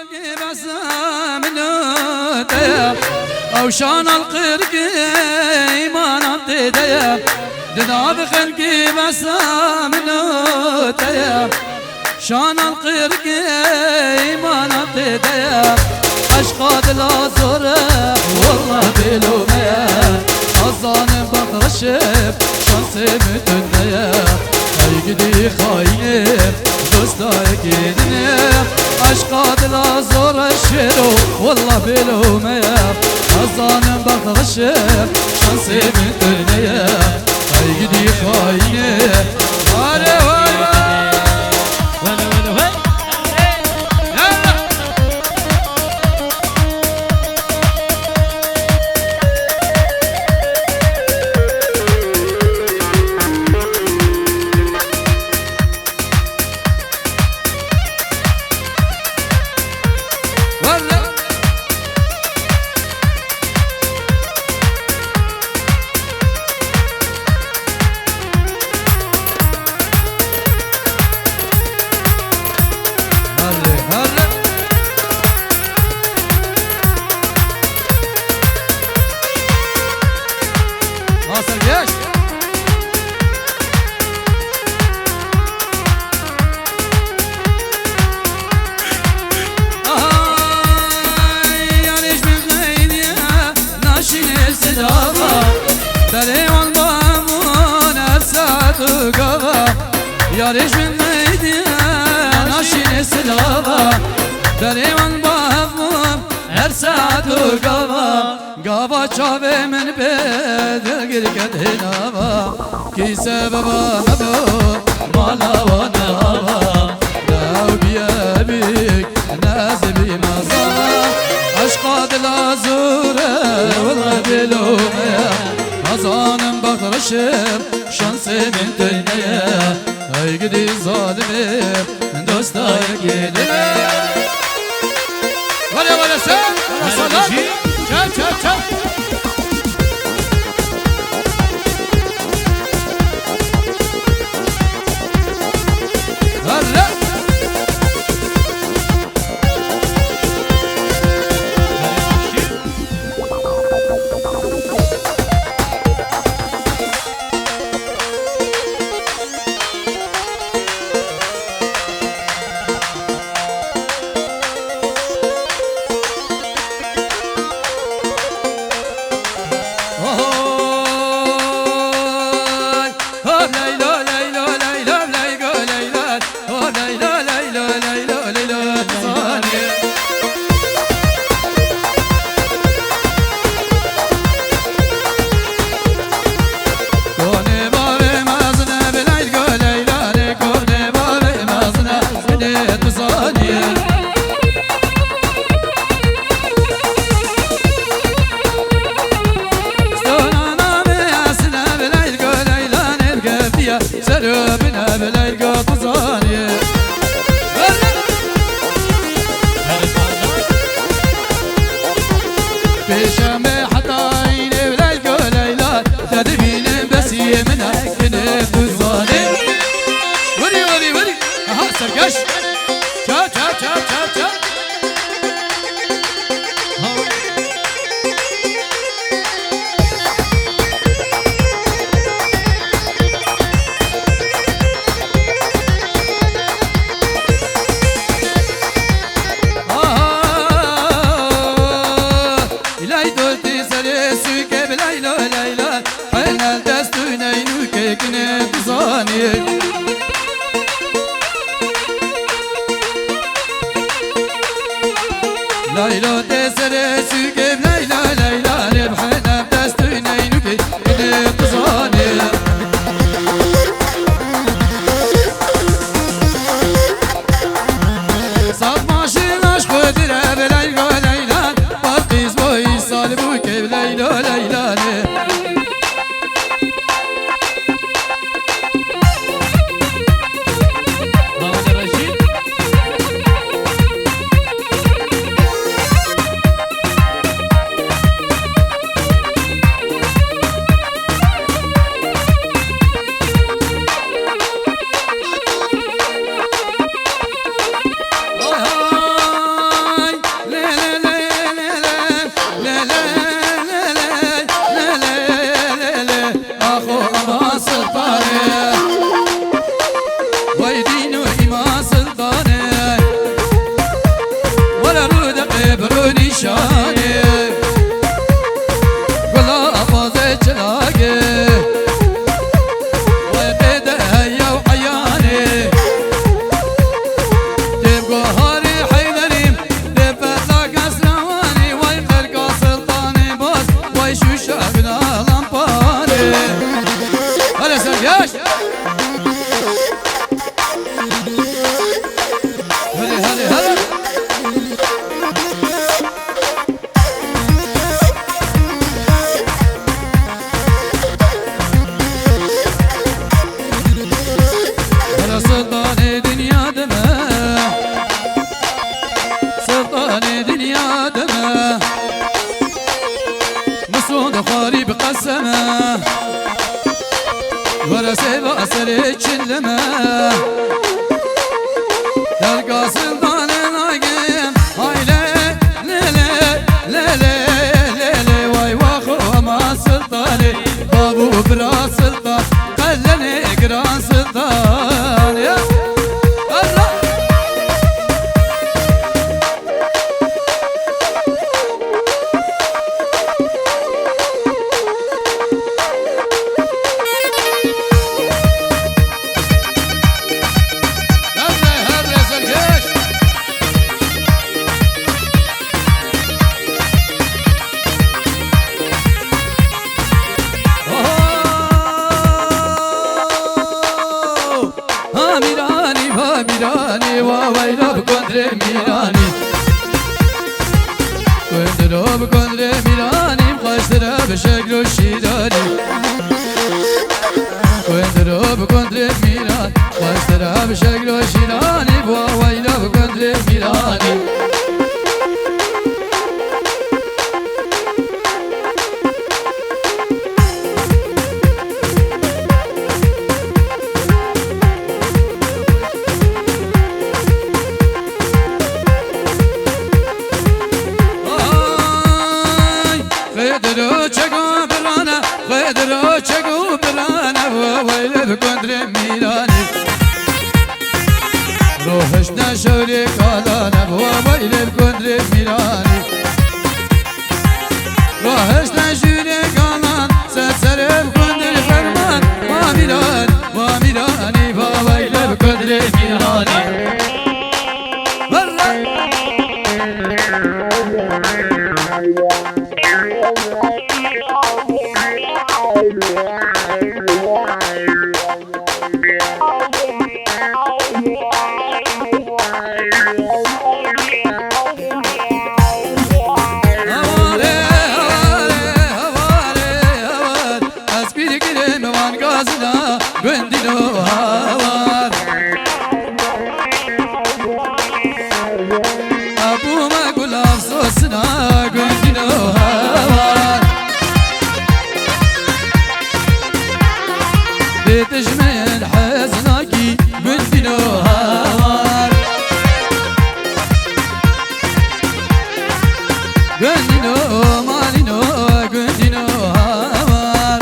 خلقي بس منوتيا او شان القرق ايمان امتديا دنا بخلقي بس منوتيا شان القرق ايمان امتديا اشقاد الازرق والله بلوميا الظالم بخشب شانسي متنيا هيقدي خايف دوستاك يدني اشقاد الازور الشرو والله بلوميا الظالم بخشب شانسي متنيا هيقدي خايف واري واري ياريش من ميدي ناشين سلاوا دريوان بافم هر ساعت قاوا چاوه من بد گرگد هناوا کی سببا مبو مالا و ناوا داو بیا بیک نازبی مزاوا عشقاد لازوره والله بلومیا ازانم بخرشم شانسي من دنيا هيقدي ظالمي دوستا يقيدني ولا سلام ولا سلام چل هلا سربنا بلايقى طزاني بشامي حتى عيني بلايقى ليلات تدبين بس يمنها كنف طزاني وري اها سرقش تا ليلى تسرى سوق ليلى نبحنا بتستويني نوكي نبزاني صاب ماشي لاش قدرة بليلى باقي زبوي صالبوك بليلى سلطان دنيا دمه مسعود خاري بقسمه ورسي بأسر تشلمه تلقى سلطان ناقم هاي ليلي واي واخو ما سلطاني بابو برا سلطان خلني قران سلطان يا الله ميراني وويلو بكندري ميراني كندرو بكندري ميراني مخشترا بشكل الشيداني كندرو بكندري ميراني مخشترا بشكل الشيداني وويلو بكندري ميراني خدرو چگو برانا وويل بكندري ميراني روحش نشوري كالانا وويل بكندري ميراني روحش نشوري كالان سرسر بكندري فرمان وميراني وويل بكندري ميراني تجمل حزناكي بنتنا هوار قندنا مالنا قندنا هوار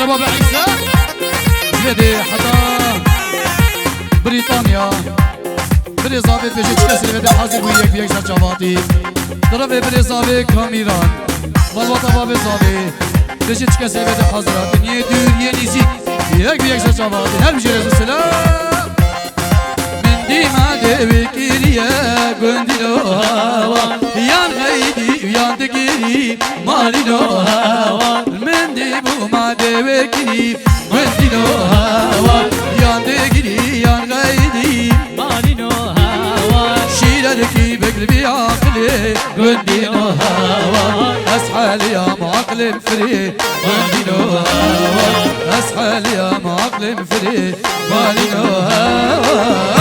بابا عيسى زيادة حتى بريطانيا بريزافي بيجي تكسر بدا حاضر وياك بيك شرجافاتي ضربي بريزافي كاميران والوطا بابي زافي بيجي تكسر بدا حاضرات دنيا دور ينيزي بيك بيك شرجافاتي هل بيجي رسول السلام من ديما ديوي كيريا قندينو هوا يان غيدي يان تقيري مالينو هوا من ديبو ما ديوي كيري قندينو هوا يان تقيري يان غيدي مالينو هوا شيرتكي بقلبي عقلي قندينو هوا اسحل يا معقل فري قندينو هوا اسحل يا معقل فري مالينو هوا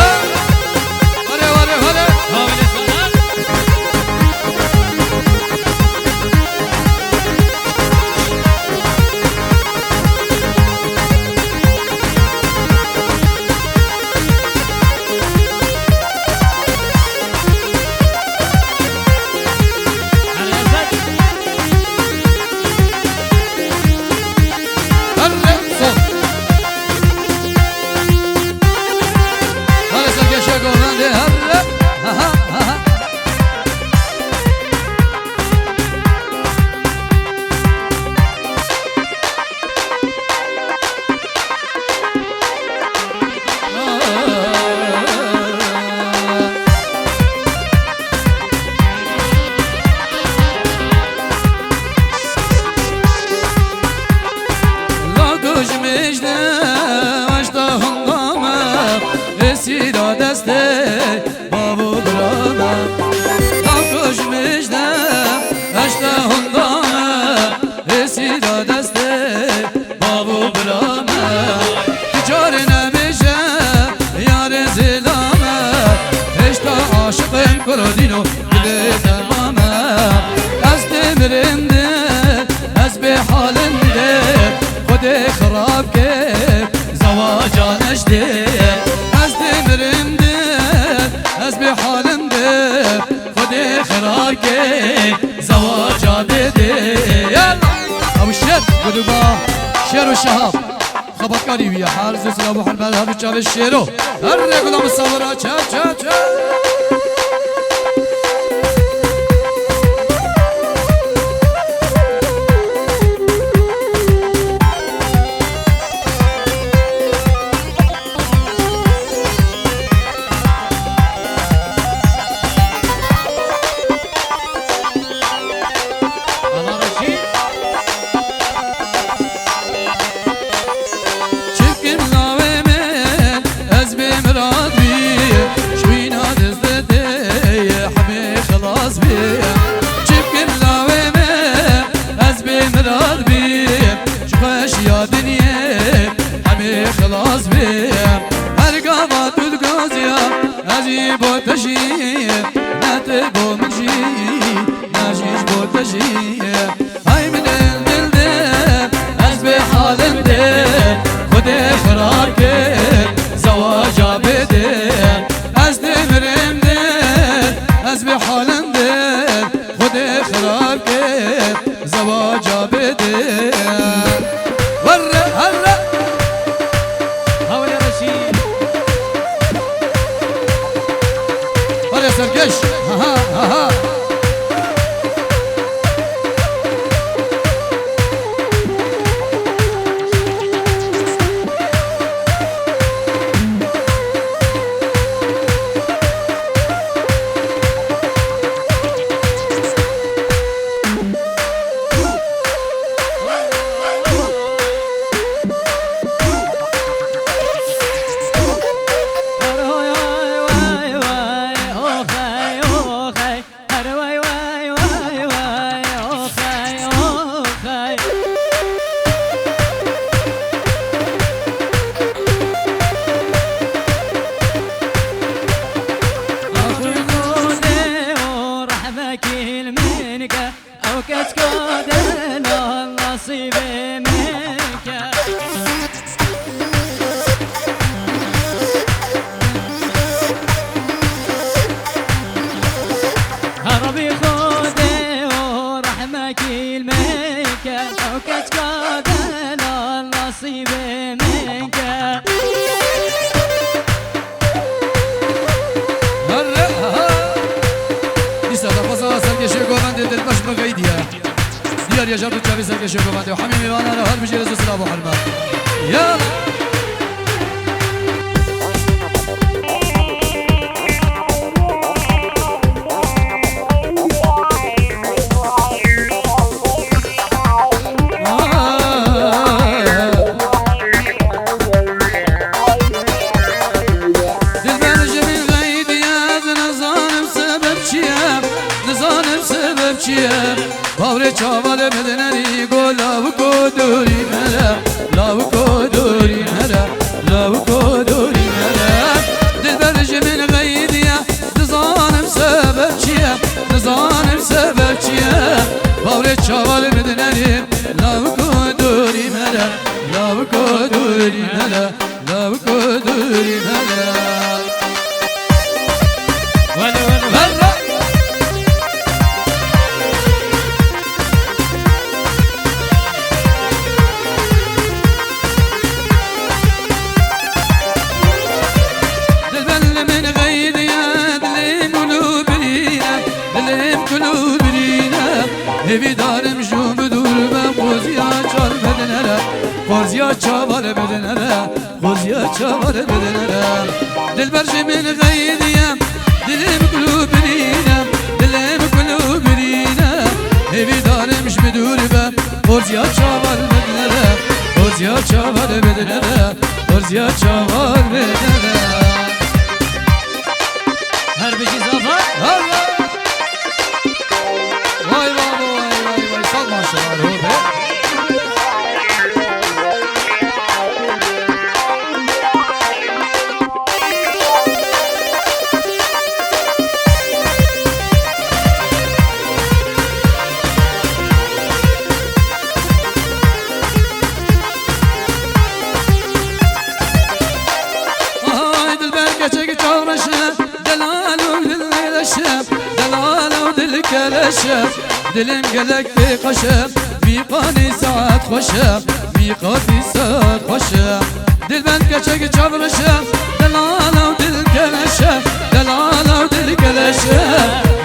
ده از دمرم ده از به حالم ده خود خراکه زواجا بده یلا ابو شر گروبا شر و شهاب خبرکاری ویا حال زوز ابو حرمت هر چاو شیرو هر رگلام صورا چا چا چا كلشه دلم قلق بقشه ميقاني ساعات خوشه ميقاتي ساعات خوشه دل بند كشك جبرشه دلاله ودل كلشه دلاله ودل كلشه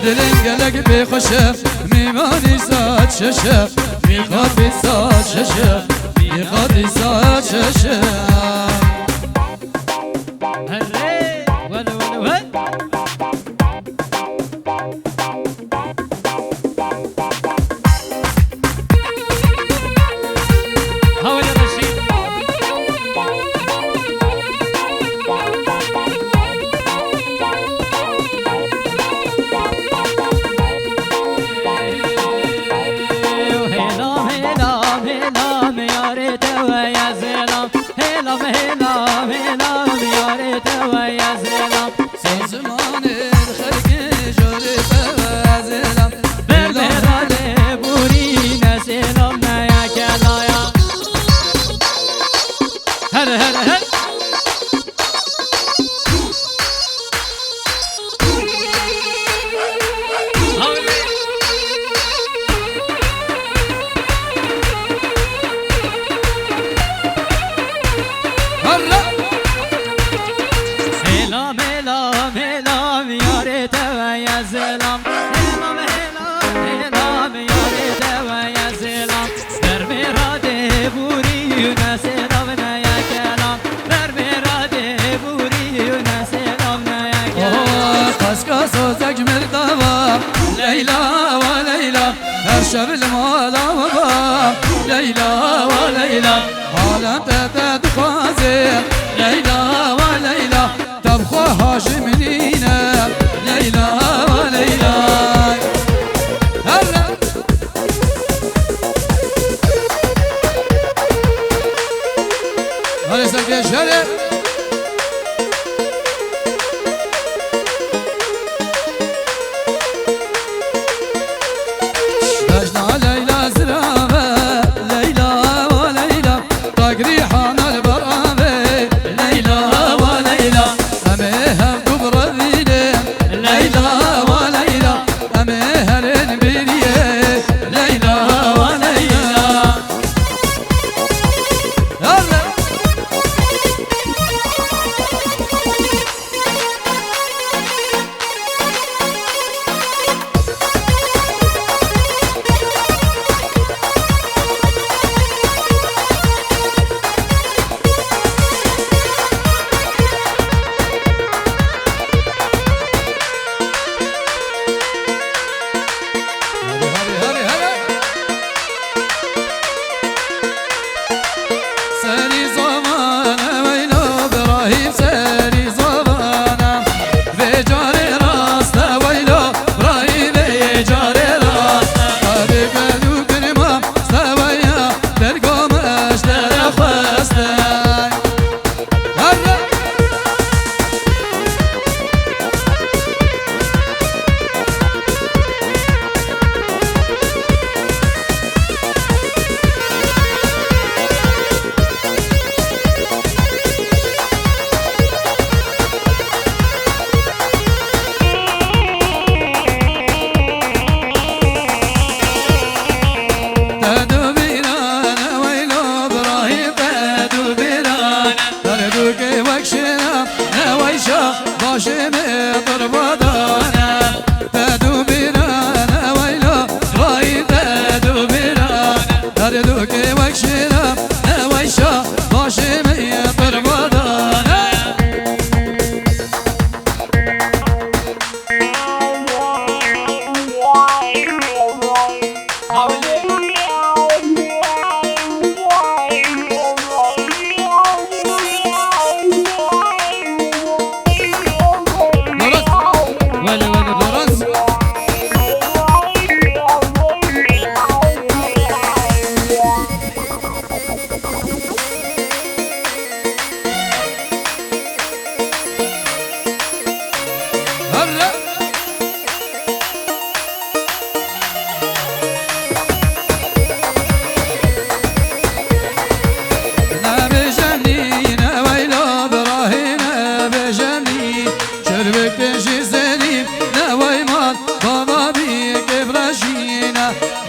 دلم قلق بقشه ميقاني ساعات ششه ميقاتي ساعات ششه ميقاتي ساعات ششه شب المالا وبا ليلى وليلى حالا تتد خوازي ليلى وليلى تبخو هاشمنينا ليلى وليلى هلا هلا سكي شرق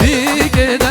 بيقدر